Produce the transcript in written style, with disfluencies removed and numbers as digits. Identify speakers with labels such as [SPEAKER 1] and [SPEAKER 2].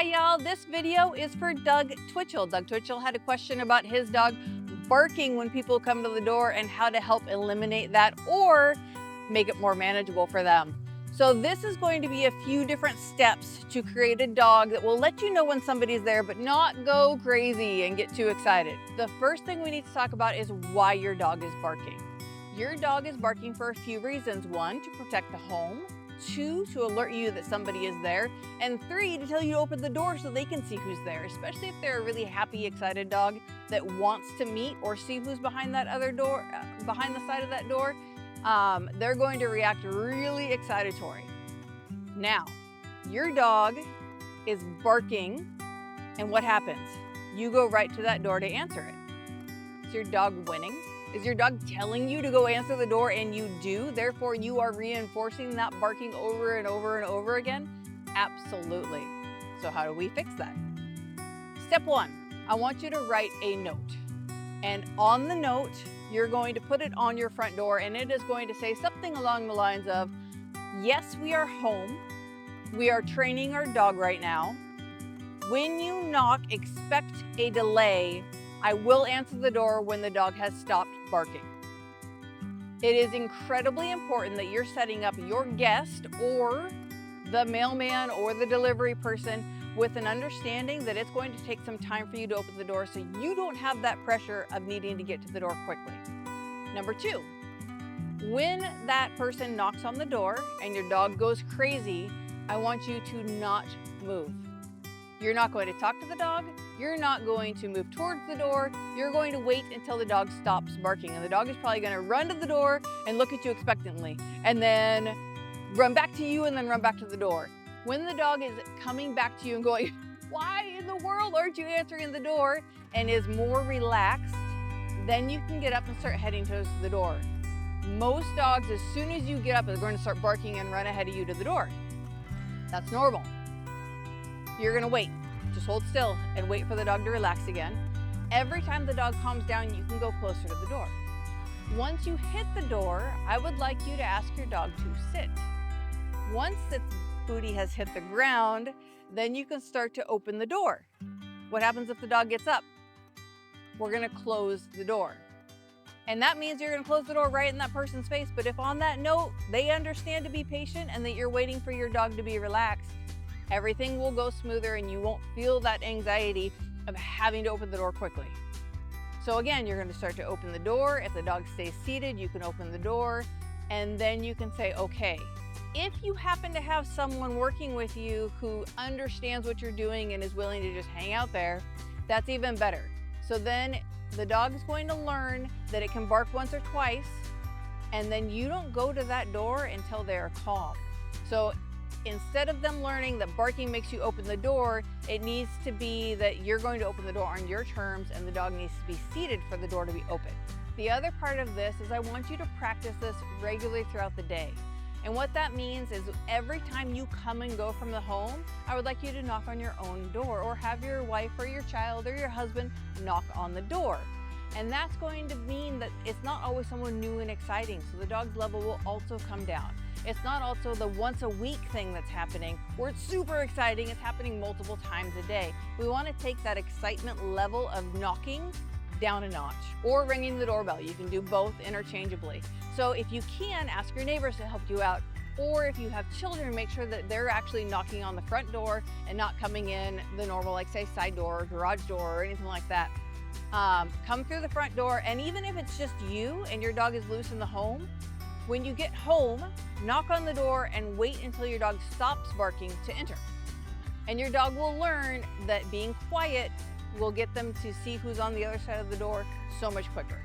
[SPEAKER 1] Hi y'all, this video is for Doug Twitchell. Doug Twitchell had a question about his dog barking when people come to the door and how to help eliminate that or make it more manageable for them. So this is going to be a few different steps to create a dog that will let you know when somebody's there but not go crazy and get too excited. The first thing we need to talk about is why your dog is barking. Your dog is barking for a few reasons. 1, to protect the home. 2, to alert you that somebody is there, and 3, to tell you to open the door so they can see who's there, especially if they're a really happy, excited dog that wants to meet or see who's behind that other door, behind the side of that door. They're going to react really excitatory. Now, your dog is barking, and what happens? You go right to that door to answer it. Is your dog winning? Is your dog telling you to go answer the door and you do? Therefore, you are reinforcing that barking over and over and over again? Absolutely. So how do we fix that? Step 1, I want you to write a note. And on the note, you're going to put it on your front door, and it is going to say something along the lines of, yes, we are home. We are training our dog right now. When you knock, expect a delay. I will answer the door when the dog has stopped barking. It is incredibly important that you're setting up your guest or the mailman or the delivery person with an understanding that it's going to take some time for you to open the door so you don't have that pressure of needing to get to the door quickly. Number 2, when that person knocks on the door and your dog goes crazy, I want you to not move. You're not going to talk to the dog. You're not going to move towards the door. You're going to wait until the dog stops barking. And the dog is probably going to run to the door and look at you expectantly, and then run back to you and then run back to the door. When the dog is coming back to you and going, why in the world aren't you answering the door, and is more relaxed, then you can get up and start heading towards the door. Most dogs, as soon as you get up, are going to start barking and run ahead of you to the door. That's normal. You're gonna wait. Just hold still and wait for the dog to relax again. Every time the dog calms down, you can go closer to the door. Once you hit the door, I would like you to ask your dog to sit. Once its booty has hit the ground, then you can start to open the door. What happens if the dog gets up? We're gonna close the door. And that means you're gonna close the door right in that person's face. But if on that note, they understand to be patient and that you're waiting for your dog to be relaxed, everything will go smoother and you won't feel that anxiety of having to open the door quickly. So again, you're going to start to open the door. If the dog stays seated, you can open the door, and then you can say, okay. If you happen to have someone working with you who understands what you're doing and is willing to just hang out there, that's even better. So then the dog is going to learn that it can bark once or twice, and then you don't go to that door until they're calm. So instead of them learning that barking makes you open the door, it needs to be that you're going to open the door on your terms and the dog needs to be seated for the door to be open. The other part of this is I want you to practice this regularly throughout the day. And what that means is every time you come and go from the home, I would like you to knock on your own door or have your wife or your child or your husband knock on the door. And that's going to mean that it's not always someone new and exciting, so the dog's level will also come down. It's not also the once a week thing that's happening where it's super exciting, it's happening multiple times a day. We want to take that excitement level of knocking down a notch, or ringing the doorbell. You can do both interchangeably. So if you can, ask your neighbors to help you out, or if you have children, make sure that they're actually knocking on the front door and not coming in the normal, like say side door or garage door or anything like that. Come through the front door, and even if it's just you and your dog is loose in the home, when you get home, knock on the door and wait until your dog stops barking to enter. And your dog will learn that being quiet will get them to see who's on the other side of the door so much quicker.